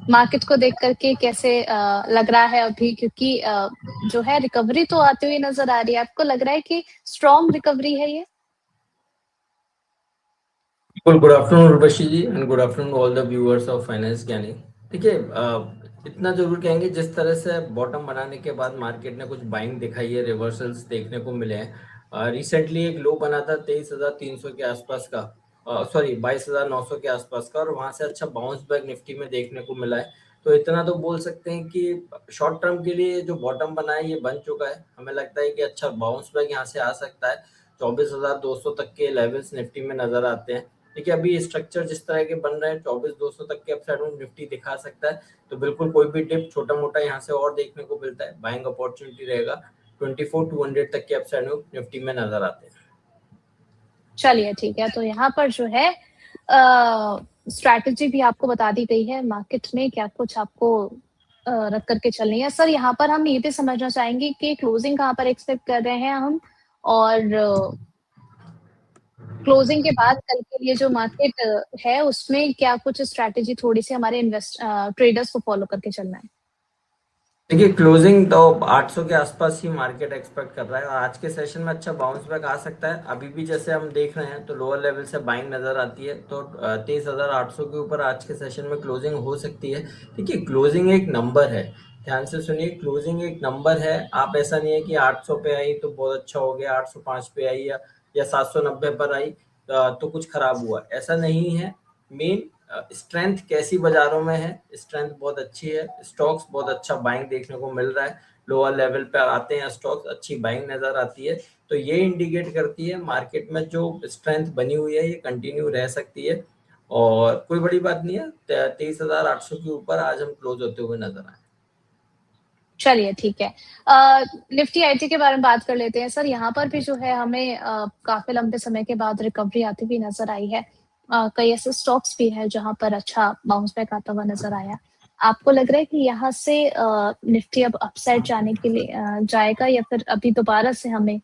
Market को देख करके कैसे लग रहा है अभी, क्योंकि जो है रिकवरी तो आती हुई नजर आ रही है। आपको लग रहा है कि स्ट्रॉन्ग रिकवरी है ये? Good afternoon Urvashi ji and good afternoon all the viewers of finance Gyani. देखिए, इतना जरूर कहेंगे जिस तरह से बॉटम बनाने के बाद मार्केट ने कुछ बाइंग दिखाई है, रिवर्सल्स देखने को मिले हैं। रिसेंटली एक लो बना था 23,300 के आसपास का, सॉरी 22,900 के आसपास का, और वहां से अच्छा बाउंस बैक निफ्टी में देखने को मिला है। तो इतना तो बोल सकते हैं कि शॉर्ट टर्म के लिए जो बॉटम बना है ये बन चुका है। हमें लगता है कि अच्छा बाउंस बैक यहाँ से आ सकता है। 24,200 तक के लेवल्स निफ्टी में नजर आते हैं। देखिए, अभी स्ट्रक्चर जिस तरह के बन रहे हैं 24,200 तक के अपसाइड में निफ्टी दिखा सकता है। तो बिल्कुल कोई भी टिप छोटा मोटा यहाँ से और देखने को मिलता है, बाइंग अपॉर्चुनिटी रहेगा। 24,200 तक के अपसाइड में निफ्टी में नजर आते हैं। चलिए ठीक है, तो यहाँ पर जो है स्ट्रैटेजी भी आपको बता दी गई है, मार्केट में क्या कुछ आपको रख करके चलनी है। सर यहाँ पर हम ये भी समझना चाहेंगे कि क्लोजिंग कहाँ पर एक्सपेक्ट कर रहे हैं हम, और क्लोजिंग के बाद कल के लिए जो मार्केट है उसमें क्या कुछ स्ट्रैटेजी थोड़ी सी हमारे ट्रेडर्स को फॉलो करके चलना है? देखिए, क्लोजिंग तो 800 के आसपास ही मार्केट एक्सपेक्ट कर रहा है, और आज के सेशन में अच्छा बाउंस बैक आ सकता है। अभी भी जैसे हम देख रहे हैं तो लोअर लेवल से बाइंग नजर आती है, तो 23,800 के ऊपर आज के सेशन में क्लोजिंग हो सकती है। देखिए, क्लोजिंग एक नंबर है, ध्यान से सुनिए, क्लोजिंग एक नंबर है। आप ऐसा नहीं है कि 800 पे आई तो बहुत अच्छा हो गया, 805 पे आई या 790 पर आई तो कुछ खराब हुआ, ऐसा नहीं है। मेन स्ट्रेंथ कैसी बाजारों में है, स्ट्रेंथ बहुत अच्छी है, स्टॉक्स बहुत अच्छा बाइंग देखने को मिल रहा है। लोअर लेवल पे आते हैं स्टॉक्स, अच्छी बाइंग नजर आती है। तो ये इंडिकेट करती है मार्केट में जो स्ट्रेंथ बनी हुई है ये कंटिन्यू रह सकती है, और कोई बड़ी बात नहीं है। 23,800 के ऊपर आज हम क्लोज होते हुए नजर आए। चलिए ठीक है, निफ्टी आईटी के बारे में बात कर लेते हैं। सर यहाँ पर भी जो है हमें काफी लंबे समय के बाद रिकवरी आती हुई नजर आई है। कई ऐसे स्टॉक्स भी हैं जहां पर अच्छा बाउंस बैक आता हुआ नजर आया। आपको लग रहा है कि यहाँ से निफ्टी अब अपसाइड जाने के लिए जाएगा, या फिर अभी दोबारा से हमें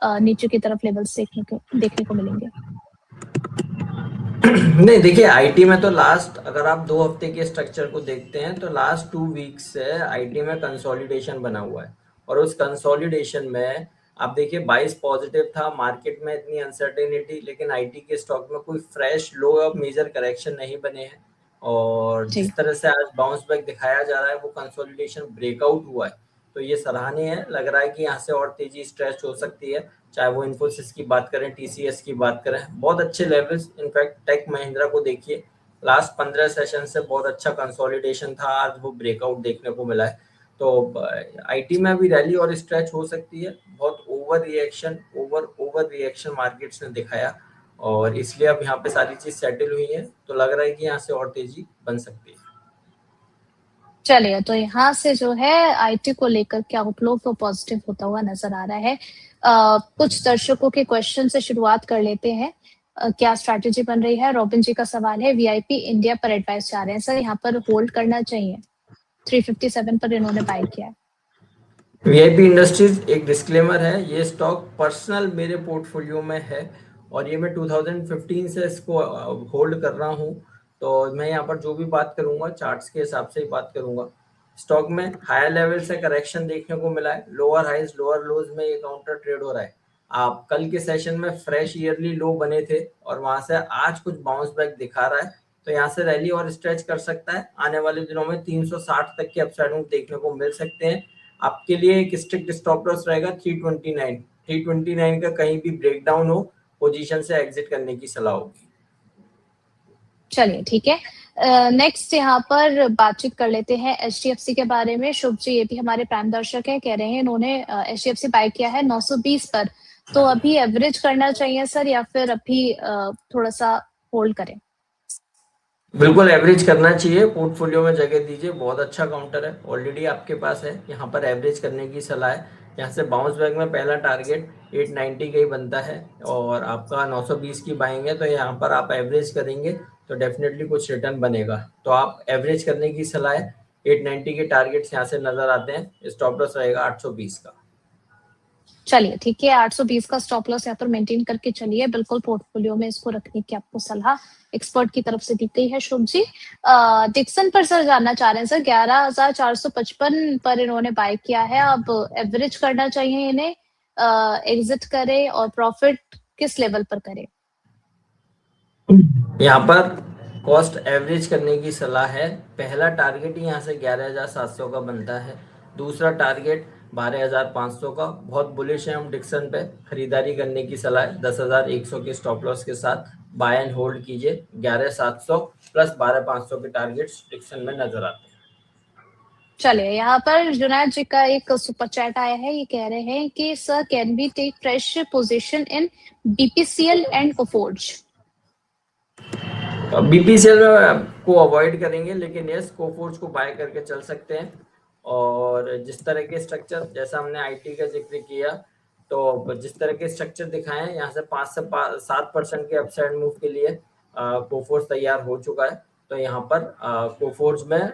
नीचे की तरफ लेवल्स देखने को मिलेंगे? नहीं, देखिए, आईटी में तो लास्ट, अगर आप 2 हफ्ते के स्ट्रक्चर को देखते हैं तो लास्ट 2 वीक्स से आईटी में कंसोलिडेशन बना हुआ है, और उस कंसोलिडेशन में आप देखिए 22 पॉजिटिव था मार्केट में, इतनी अनसर्टेनिटी, लेकिन आईटी के स्टॉक में कोई फ्रेश लो और मेजर करेक्शन नहीं बने हैं। और जी। जिस तरह से आज बाउंस बैक दिखाया जा रहा है वो कंसोलिडेशन ब्रेकआउट हुआ है, तो ये सराहनीय है। लग रहा है कि यहाँ से और तेजी स्ट्रेच हो सकती है, चाहे वो इन्फोसिस की बात करें, टीसीएस की बात करें, बहुत अच्छे लेवल्स। इनफैक्ट टेक महिंद्रा को देखिए, लास्ट 15 सेशन से बहुत अच्छा कंसोलिडेशन था, आज वो ब्रेकआउट देखने को मिला है। तो आईटी में भी रैली और स्ट्रेच हो सकती है। बहुत ओवर रिएक्शन मार्केट्स ने दिखाया, और इसलिए अब यहाँ पे सारी चीज सेटल हुई है, तो लग रहा है कि यहाँ से और तेजी बन सकती है। चलिए, तो यहाँ से जो है आईटी को लेकर के आउटलुक तो पॉजिटिव होता हुआ नजर आ रहा है। कुछ दर्शकों के क्वेश्चन से शुरुआत कर लेते हैं। क्या स्ट्रैटेजी बन रही है? रॉबिन जी का सवाल है, वीआईपी इंडिया पर एडवाइस चाह रहे हैं। सर यहाँ पर होल्ड करना चाहिए, 357 पर इन्होंने बाय किया है। वीआईपी इंडस्ट्रीज, एक डिस्क्लेमर है, ये स्टॉक पर्सनल मेरे पोर्टफोलियो में है, और ये मैं 2015 से इसको होल्ड कर रहा हूँ। तो मैं यहाँ पर जो भी बात करूंगा चार्ट्स के हिसाब से ही बात करूंगा। स्टॉक में हायर लेवल से करेक्शन देखने को मिला है, लोअर हाइज लोअर लोज में ये काउंटर ट्रेड हो रहा है। आप कल के सेशन में फ्रेश ईयरली लो बने थे, और वहां से आज कुछ बाउंस बैक दिखा रहा है, तो यहाँ से रैली और स्ट्रेच कर सकता है। आने वाले दिनों में 360 तक के अपसाइड मूव देखने को मिल सकते हैं। आपके लिए एक स्ट्रिक्ट स्टॉप लॉस रहेगा 329। 329 का कहीं भी ब्रेकडाउन हो, पोजीशन से एग्जिट करने की सलाह होगी। चलिए ठीक है, नेक्स्ट यहाँ पर बातचीत कर लेते हैं एचडीएफसी के बारे में। शुभ जी, ये भी हमारे प्राइम दर्शक है, कह रहे हैं इन्होंने एचडीएफसी बाय किया है 920 पर, तो अभी एवरेज करना चाहिए सर, या फिर अभी थोड़ा सा होल्ड करें? बिल्कुल एवरेज करना चाहिए, पोर्टफोलियो में जगह दीजिए, बहुत अच्छा काउंटर है ऑलरेडी आपके पास है, यहाँ पर एवरेज करने की सलाह है। यहाँ से बाउंस बैक में पहला टारगेट 890 का ही बनता है, और आपका 920 की बाइंग है, तो यहाँ पर आप एवरेज करेंगे तो डेफिनेटली कुछ रिटर्न बनेगा। तो आप एवरेज करने की सलाह है। 890 के टारगेट्स यहाँ से नजर आते हैं, स्टॉप लॉस रहेगा 820 का। चलिए ठीक है, 820 का स्टॉप लॉस यहाँ पर मेंटेन करके चलिए, बिल्कुल पोर्टफोलियो में इसको रखने की आपको सलाह एक्सपर्ट की तरफ से दी गई है शुभ जी। डिक्सन पर सर जानना चाह रहे हैं सर, 11,455 पर इन्होंने बाय किया है, अब एवरेज करना चाहिए इन्हें, एग्जिट करे और प्रॉफिट किस लेवल पर करे? यहाँ पर कॉस्ट एवरेज करने की सलाह है। पहला टारगेट यहाँ से 11,700 का बनता है, दूसरा टारगेट 12,500 का। बहुत बुलिश है हम डिक्सन पे, खरीदारी करने की सलाह है। 10,100 के स्टॉप लॉस के साथ बाय एंड होल्ड कीजिए। 11,700 प्लस 12,500 के टारगेट्स डिक्सन में नजर आते हैं। चलिए यहाँ पर जुनैद जी का एक सुपर चैट आया है, ये कह रहे हैं कि sir can we take fresh position in BPCL and Coforge? BPCL को अवॉइड करेंगे, लेकिन यस कोफोर्ज को बाय करके चल सकते हैं। और जिस तरह के स्ट्रक्चर, जैसा हमने आईटी का जिक्र किया, तो जिस तरह के स्ट्रक्चर दिखाए हैं यहाँ से 5 से 7% के अपसाइड मूव के लिए कोफोर्ज तैयार हो चुका है। तो यहाँ पर कोफोर्ज में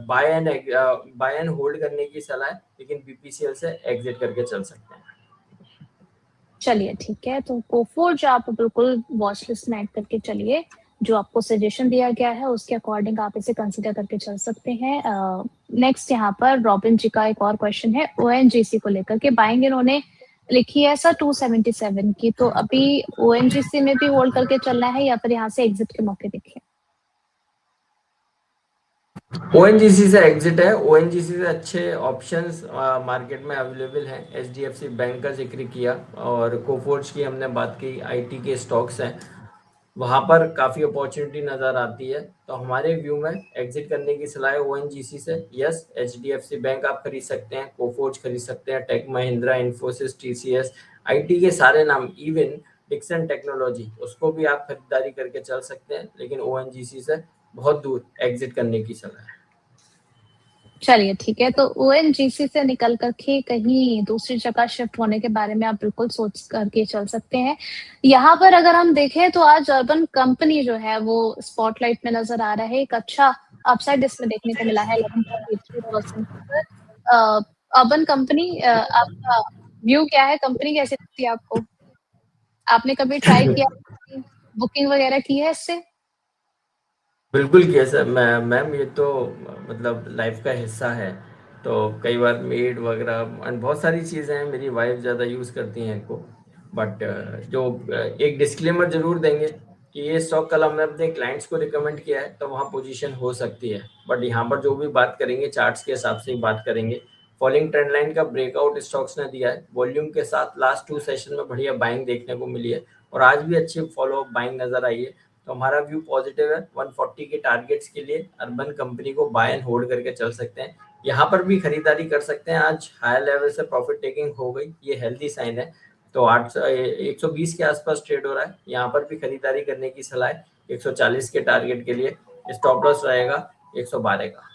बाय एंड होल्ड करने की सलाह है, लेकिन बीपीसीएल से एग्जिट करके चल सकते हैं। चलिए ठीक है, तो कोफोर्ज आप बिल्कुल वॉच लिस्ट में ऐड करके चलिए, जो आपको सजेशन दिया गया है उसके अकॉर्डिंग आप इसे कंसीडर करके चल सकते हैं। नेक्स्ट यहाँ पर रॉबिन जी का एक और क्वेश्चन है ओएनजीसी को लेकर के, बाइंग इन्होंने लिखी है सर 277 की, तो अभी ओएनजीसी में भी होल्ड करके चलना है या फिर यहाँ से एग्जिट के मौके देखें? ओएनजीसी से एग्जिट है। ओएनजीसी से अच्छे ऑप्शंस मार्केट में अवेलेबल हैं। एचडीएफसी बैंक का जिक्र किया और कोफोर्ज की हमने बात की, आईटी के स्टॉक्स हैं, वहां पर काफी अपॉर्चुनिटी नजर आती है। तो हमारे व्यू में एग्जिट करने की सलाह है ओएनजीसी से। यस, एचडीएफसी बैंक आप खरीद सकते हैं, कोफोर्ज खरीद सकते हैं, टेक महिंद्रा, इन्फोसिस, टीसीएस, आईटी के सारे नाम, इवन डिक्सन टेक्नोलॉजी, उसको भी आप खरीदारी करके चल सकते हैं, लेकिन ओएनजीसी से बहुत दूर एग्जिट करने की सलाह है। चलिए ठीक है, तो ओएनजीसी से निकल करके कहीं दूसरी जगह शिफ्ट होने के बारे में आप बिल्कुल सोच करके चल सकते हैं। यहाँ पर अगर हम देखें तो आज अर्बन कंपनी जो है वो स्पॉटलाइट में नजर आ रहा है, एक अच्छा अपसाइड इसमें देखने को मिला है 11.83%। अर्बन कंपनी, आपका व्यू क्या है, कंपनी कैसी लगती है आपको? आपने कभी ट्राई किया, बुकिंग वगैरह की है इससे? बिल्कुल किया सर। मैम ये तो मतलब लाइफ का हिस्सा है। तो कई बार मेड वगैरह एंड बहुत सारी चीज़ें हैं, मेरी वाइफ ज़्यादा यूज़ करती हैं इनको। बट जो एक डिस्क्लेमर जरूर देंगे कि ये स्टॉक कल हमने अपने क्लाइंट्स को रिकमेंड किया है, तो वहाँ पोजीशन हो सकती है। बट यहाँ पर जो भी बात करेंगे चार्ट्स के हिसाब से ही बात करेंगे। फॉलिंग ट्रेंड लाइन का ब्रेकआउट स्टॉक्स ने दिया है, वॉल्यूम के साथ लास्ट 2 सेशन में बढ़िया बाइंग देखने को मिली है और आज भी अच्छी फॉलो अप बाइंग नजर आई है। तो हमारा व्यू पॉजिटिव है। 140 के टारगेट्स के लिए अर्बन कंपनी को बाय एंड होल्ड करके चल सकते हैं। यहाँ पर भी खरीदारी कर सकते हैं। आज हायर लेवल से प्रॉफिट टेकिंग हो गई, ये हेल्दी साइन है। तो 120 के आसपास ट्रेड हो रहा है, यहाँ पर भी खरीदारी करने की सलाह है। 140 के टारगेट के लिए स्टॉप लॉस रहेगा 112 का।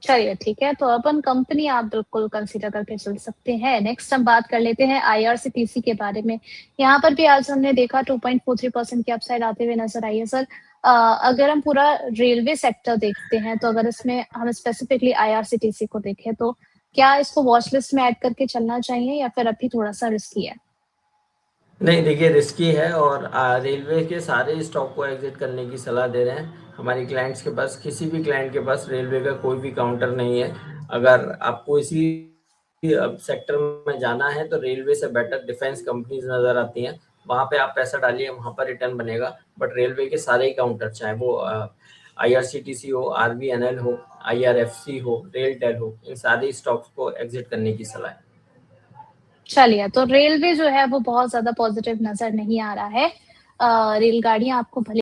चलिए ठीक है, तो अर्बन कंपनी आप बिल्कुल कंसीडर करके चल सकते हैं। नेक्स्ट हम बात कर लेते हैं आईआरसीटीसी के बारे में। यहाँ पर भी आज हमने देखा 2.43% की अपसाइड आते हुए नजर आई है सर। अगर हम पूरा रेलवे सेक्टर देखते हैं तो अगर इसमें हम स्पेसिफिकली आईआरसीटीसी को देखें तो क्या इसको वॉच लिस्ट में ऐड करके चलना चाहिए या फिर अभी थोड़ा सा रिस्की है? नहीं देखिए, रिस्की है और रेलवे के सारे स्टॉक को एग्जिट करने की सलाह दे रहे हैं। हमारी क्लाइंट्स के पास, किसी भी क्लाइंट के पास रेलवे का कोई भी काउंटर नहीं है। अगर आपको इसी सेक्टर में जाना है तो रेलवे से बेटर डिफेंस कंपनीज नजर आती हैं, वहां पे आप पैसा डालिए, वहां पर रिटर्न बनेगा। बट रेलवे के सारे ही काउंटर, चाहे वो आईआरसीटीसी हो, आरबीएनएल हो, आईआरएफसी हो, रेलटेल हो, इन सारे स्टॉक्स को एग्जिट करने की सलाह है। चलिए, तो रेलवे जो है वो बहुत ज्यादा पॉजिटिव नजर नहीं आ रहा है। रेलगाड़ियां आपको भले